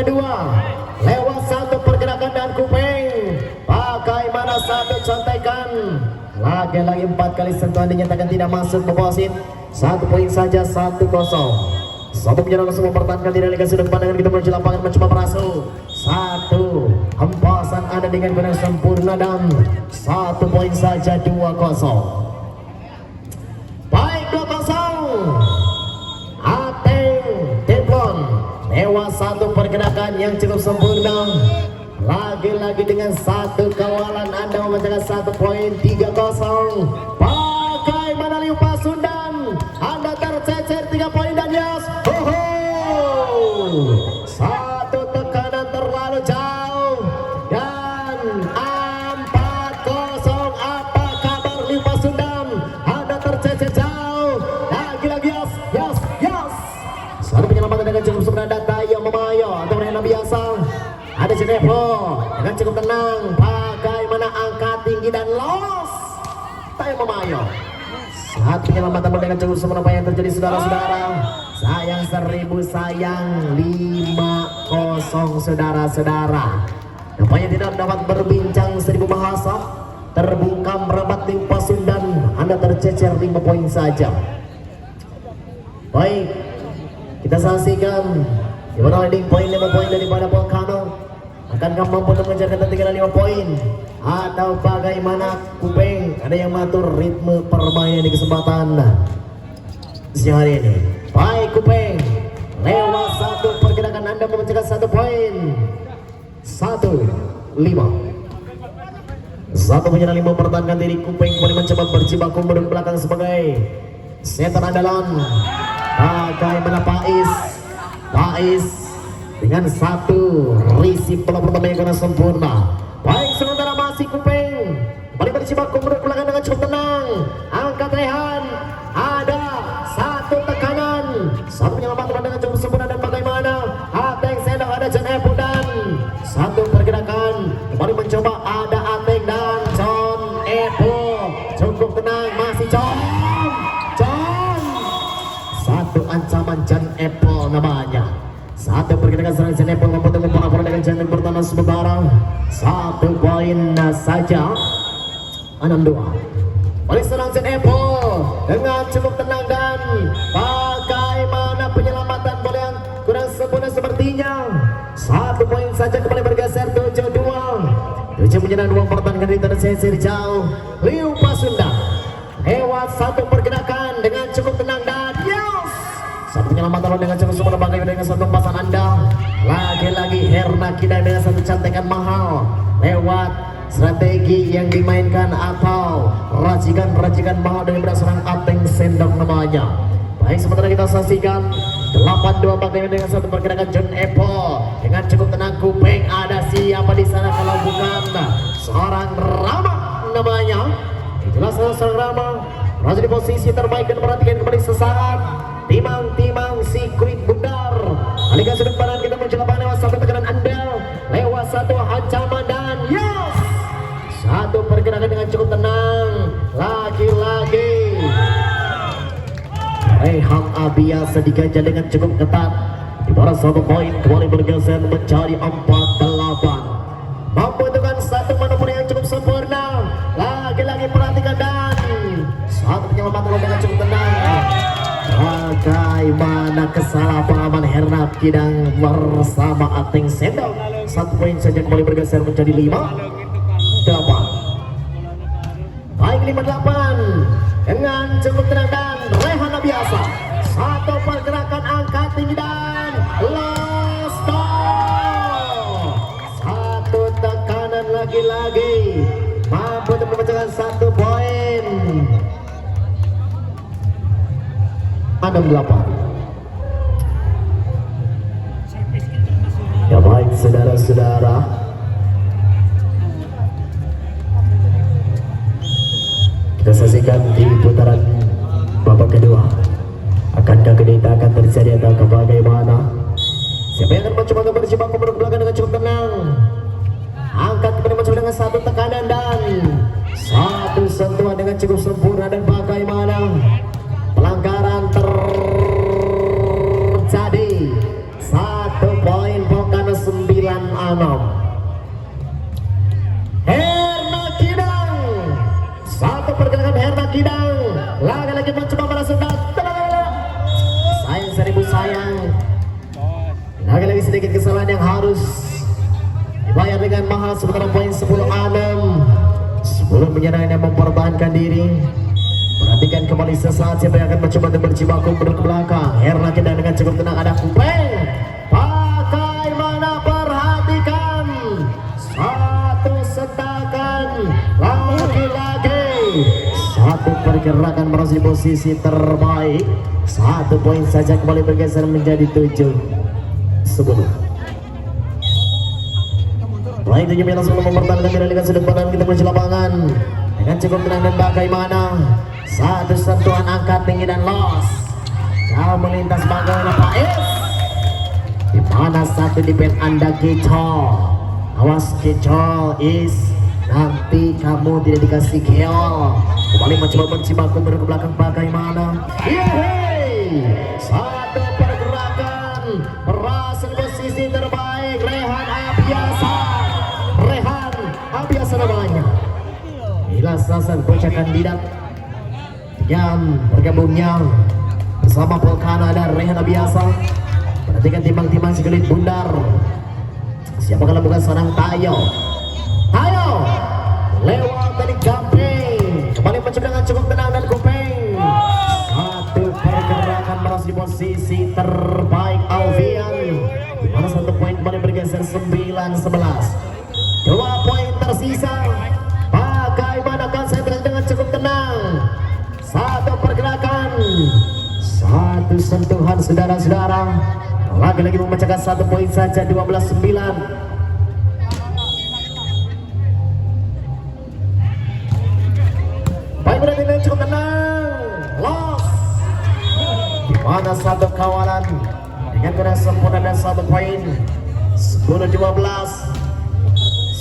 kedua lewat satu pergerakan dan kuping. Bagaimana satu contekan. Lagi-lagi 4 kali sentuhan dinyatakan tidak masuk membawa 1 poin saja, 1-0. Satu penyerang langsung mempertahankan tidak liga sudut pandangan kita menuju lapangan mencoba merasuk. 1 hempasan ada dengan benar sempurna dan 1 poin saja, 2-0. Baik 2-0. Ateng Teflon lewat satu pergerakan yang cukup sempurna. Lagi-lagi dengan satu kawalan Anda memecahkan 1 poin, 3-0. Bagaimana Liu Pasundan, Anda tercecer 3 poin dan yes. Satu tekanan terlalu jauh dan 4-0. Apa kabar Liu Pasundan, Anda tercecer jauh. Lagi-lagi yes. Satu penyelamatan dengan cukup sempurna dan Tayo Mamayo atau Rena biasa. Ada Jenepo dengan cukup tenang. Bagaimana angka tinggi dan los Tayo Mamayo. Saat penyelamatan dengan cukup sempurna. Apa yang terjadi saudara-saudara? Sayang 1000, sayang 5-0 saudara-saudara. Nampaknya tidak dapat berbincang 1000 bahasa. Terbungkam merabat Liu Pasundan. Anda tercecer 5 poin saja. Baik, kita saksikan gimana leading poin 5 poin daripada Volcano. Akankah mampu untuk mengejar ketertinggalan 5 poin atau bagaimana kuping? Ada yang mengatur ritme permainan di kesempatan siang hari ini. Baik kuping, lewat satu pergerakan Anda memecahkan 1 poin. 1-5. Satu penyerang 5 mempertahankan diri. Kuping kembali mencoba berjibaku mundur belakang sebagai setan andalan. Bagaimana Pais dengan 1 risip bola pertama yang kena sempurna. Baik, sementara masih kuping kembali berjibaku mundur belakang dengan cukup tenang. Angkat Rehan, ada 1 tekanan, 1 penyelamatan dengan cukup sempurna dan bagaimana Ateng Sendok, ada John Epo dan 1 pergerakan kembali mencoba, ada Ateng dan John Epo. Cukup tenang, masih John. 1 ancaman John Epo namanya. 1 pergerakan serangan John Epo mampu untuk memperoleh dengan jangan pertahanan sementara. 1 poin saja, 6-2. Oleh serang John Epo dengan cukup tenang dan bagaimana penyelamatan bola yang kurang sempurna sepertinya. 1 poin saja kembali bergeser 7-2. 7 menyerang 2 pertahanan dari tersisir jauh. Liu Pasundan lewat 1 pergerakan dengan cukup tenang dan yes. 1 penyelamatan dengan cukup sempurna bagaimana dengan 1 pasan Anda. Lagi-lagi Herna Kida dengan 1 cantekan mahal lewat strategi yang dimainkan atau racikan mahal dari berdasarkan Ateng Sendok namanya. Baik, sementara kita saksikan 8-2 bagaimana dengan 1 pergerakan John Epo dengan cukup tenang. Kuping, ada siapa di sana kalau bukan seorang Rama namanya. Jelas seorang Rama berada di posisi terbaik dan perhatikan kembali sesaat. Timang sirkuit bundar. Alihkan sudut pandang kita menuju lapangan lewat 1 tekanan andal, lewat 1 ancaman dan yes. 1 pergerakan dengan cukup tenang. Lagi-lagi Reham Abiasa diganjar dengan cukup ketat. Di bawah 1 poin kembali bergeser mencari 4-8. Mampu dengan 1 manuver yang cukup sempurna. Lagi-lagi perhatikan dan 1 penyelamatan dengan cukup tenang. Bagaimana kesalahpahaman Herna Kidang bersama Ateng Sendok. 1 poin saja kembali bergeser menjadi 5-8. Baik, 5-8 dengan cukup tenang dan Rehan biasa. 1 pergerakan angkat tinggi dan lost ball. 1 tekanan lagi-lagi mampu untuk memecahkan 1 poin. 6-8. Ya baik saudara-saudara, kita saksikan di putaran babak kedua. Akankah kedita akan terjadi atau bagaimana? Siapa yang akan mencoba berjibaku mundur belakang dengan cukup tenang? Angkat kemudian mencoba dengan 1 tekanan dan 1 sentuhan dengan cukup sempurna dan bagaimana? Pelanggaran terjadi. 1 poin Volcano Herna Kidang, satu pergerakan Herna Kidang, lagi-lagi mencoba merasa sayang 1000 sayang, lagi-lagi sedikit kesalahan yang harus dibayar dengan mahal sementara poin 10-6 sebelum menyerang yang mempertahankan diri. Perhatikan kembali sesaat siapa yang akan mencoba untuk berjibaku mundur ke belakang. Herna Kidang dengan cukup tenang, ada Kupeng. Bagaimana, perhatikan satu sentakan lagi-lagi, satu pergerakan masih posisi terbaik, 1 poin saja kembali bergeser menjadi 7-10. Baik, 7 menit sebelum mempertahankan kendalikan sudut pandang kita menuju lapangan dengan cukup tenang dan bagaimana satu sentuhan angkat tinggi dan los jauh melintas bagaimana Faiz, di mana satu defense Anda Kicol, awas Kicol is nanti kamu tidak dikasih keol. Kembali mencoba berjibaku ke belakang bagaimana, satu pergerakan berhasil posisi terbaik Rehan Abiasa namanya. Inilah salah satu bocah kandidat yang bergabungnya bersama Volcano dan Rehan Abiasa. Perhatikan timbang-timbang segelit bundar. Siapa kalau bukan seorang Tayo lewat dari Gamping, kembali mencoba dengan cukup tenang dan Kupeng. Satu pergerakan merasa di posisi terbaik Alfian, di mana 1 poin kembali bergeser 9-11. 2 poin tersisa. Bagaimana konsep dengan cukup tenang, satu pergerakan, satu sentuhan saudara-saudara, lagi-lagi memecahkan 1 poin saja. 12-9. Baik, berarti dengan cukup tenang, los, di mana satu kawalan dengan kurang sempurna dan 1 poin. 10-12.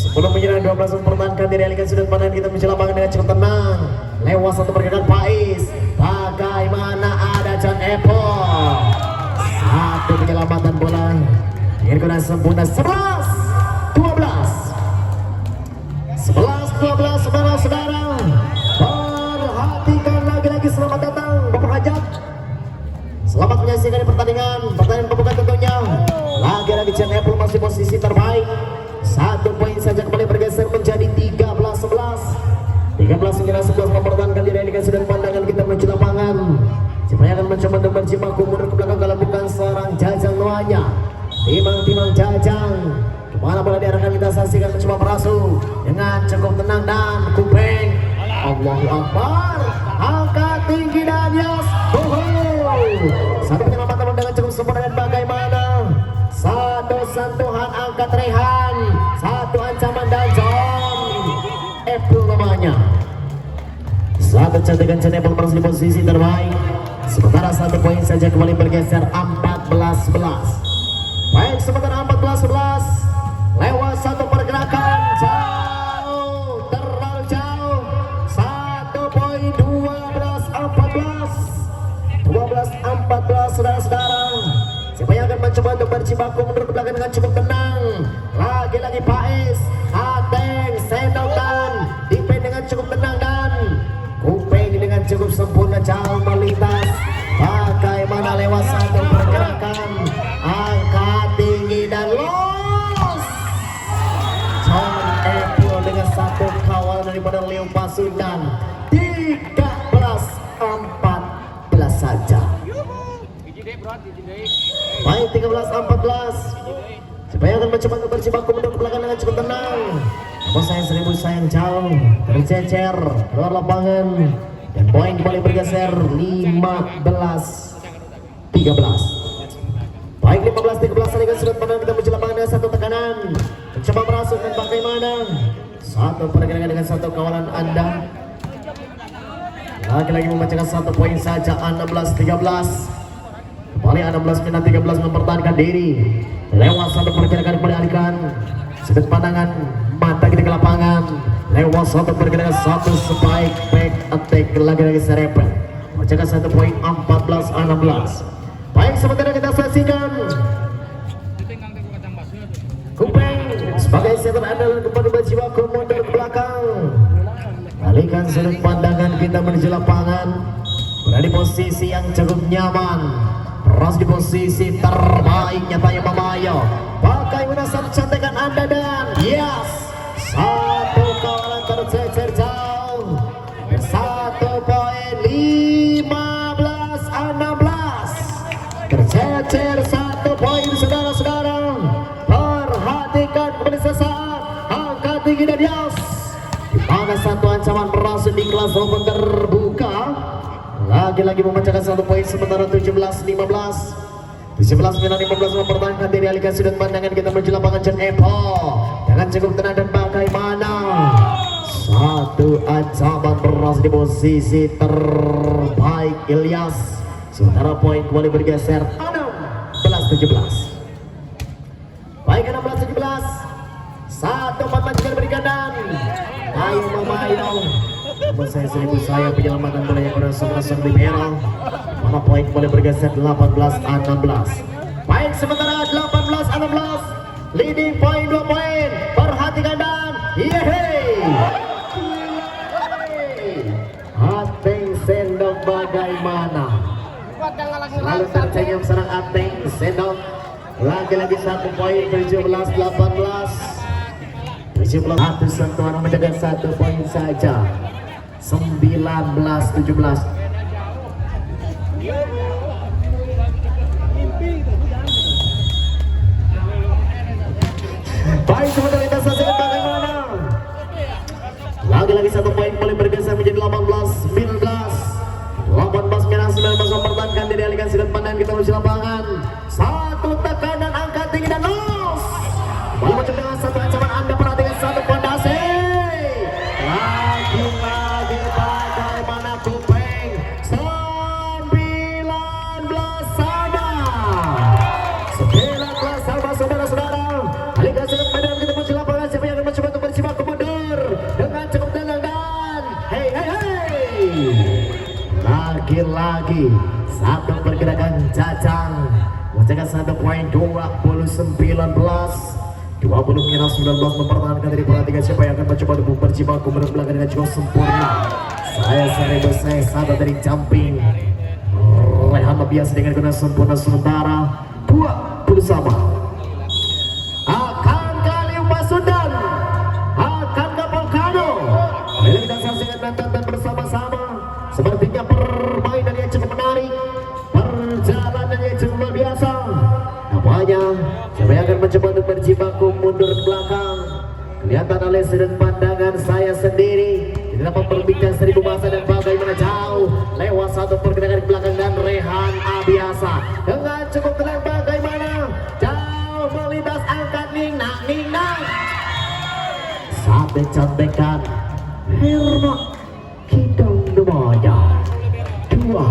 Sebelum menyerang 12 mempertahankan diri, alihkan sudut pandang kita menuju lapangan dengan cukup tenang. Lewat satu pergerakan Faiz, bagaimana ada John Apple, satu penyelamatan bola dengan kurang sempurna. 11-12 saudara-saudara. Perhatikan lagi-lagi, selamat datang Bapak Hajat, selamat menyaksikan pertandingan pembuka tentunya. Lagi-lagi John Apple masih posisi terbaik, 1 poin saja kembali bergeser menjadi 13-11. 13-11 mempertahankan diri dengan sudut pandangan kita menuju lapangan. Siapa yang akan mencoba untuk berjibaku mundur ke belakang kalau bukan seorang Jajang Noanya. Timang Jajang, kemana bola diarahkan kita saksikan mencoba merasuk dengan cukup tenang dan Kupeng. Allahu Akbar, angkat tinggi dan yas. Satu penyelamatan dengan cukup sempurna dan bagaimana satu sentuhan angkat Rehan, satu ancaman dan John Apple namanya. Satu cantikan John Apple masih di posisi terbaik, sementara 1 poin saja kembali bergeser 14-11. Baik, sementara 14-11 lewat satu pergerakan jauh, terlalu jauh, 1 poin. 12-14 saudara-saudara. Siapa yang akan mencoba untuk berjibaku mundur ke belakang dengan cukup tenang. Lagi-lagi Faiz, Ateng, Sendautan, defend dengan cukup tenang dan Kupeng dengan cukup sempurna jauh melintas. Bagaimana lewat satu pergerakan, angkat tinggi dan los. John Apple dengan 1 kawal daripada Leo Pasundan. 13-14 saja. Baik, 13-14. Siapa yang akan mencoba untuk berjibaku mundur ke belakang dengan cukup tenang. Namun sayang 1000 sayang jauh, tercecer keluar lapangan dan poin kembali bergeser 15-13. Baik, 15-13 alihkan sudut pandang kita menuju lapangan dengan 1 tekanan. Mencoba merasuk dan bagaimana satu pergerakan dengan 1 kawalan Anda. Lagi-lagi memecahkan 1 poin saja. 16-13. Kembali 16-13 mempertahankan diri. Lewat satu pergerakan kembali alihkan sudut pandangan mata kita ke lapangan. Lewat satu pergerakan, satu spike back attack lagi-lagi serepet. Memecahkan 1 poin 14-16. Baik, sementara kita saksikan Kupeng sebagai center andalan kembali berjibaku mundur ke belakang. Alihkan sudut pandangan kita menuju lapangan. Berada di posisi yang cukup nyaman. Terus di posisi terbaik nyatanya Mamayo. Bagaimana satu cantikan Anda dan yes, satu kawalan tercecer jauh. 1 poin 15-16. Tercecer 1 poin saudara-saudara. Perhatikan kembali sesaat angka tinggi dan yes. Dimana satu ancaman berhasil di kelas open terbuka. Lagi-lagi memecahkan 1 poin sementara 17-15. 17-15 mempertahankan diri, alihkan sudut pandangan kita menuju lapangan John Epo dengan cukup tenang dan bagaimana satu ancaman berhasil di posisi terbaik Ilyas. Sementara poin kembali bergeser 16-17. Baik 16-17. 1-4 majikan berikan dan ayo Mamayo. Saya seribu saya penyelamatan bola yang berasal di merah. Mana poin boleh bergeser 18-16. Baik sementara 18-16. Leading poin 2 poin. Perhatikan dan yeay. Ateng Sendok bagaimana? Lalu tercenyum serang Ateng Sendok. Lagi-lagi 1 poin 17-18. 17 sentuhan menjaga 1 poin saja. 19-17. Baik sementara kita saksikan bagaimana. Lagi-lagi 1 poin boleh bergeser menjadi 18-19. 18-19 mempertahankan diri, alihkan sudut pandang kita menuju lapangan. 1 tekanan angka tinggi dan los. Bola macam dengan 1 ancaman Anda perhatikan 1 pondasi. Lagi-lagi bagaimana kuping 19 sama. 19 sama saudara-saudara. Alihkan sudut pandang kita menuju lapangan. Siapa yang akan mencoba untuk berjibaku mundur dengan cukup tenang dan hey. Lagi-lagi 1 pergerakan Jajang mencetak 1 poin 20-19. 20 menyerang 19 mempertahankan dari perhatikan siapa yang akan mencoba untuk berjibaku menurut belakang dengan cukup sempurna. Saya satu dari jumping. Rehan biasa dengan guna sempurna sementara 20 sama. Akan kali Pasundan, akan Kapolkano. Mari kita saksikan dan tonton bersama-sama. Sepertinya permainan yang cukup menarik, perjalanan yang cukup luar biasa. Apanya? Siapa yang akan mencoba untuk berjibaku mundur ke belakang? Kelihatan oleh sudut pandangan saya sendiri. Tidak dapat berbincang 1000 bahasa dan bagaimana jauh lewat 1 pergerakan ke belakang dan Rehan Abiasa dengan cukup tenang bagaimana jauh melintas angkat Ningnang. Saat mencontekan Herma Kidong namanya 22.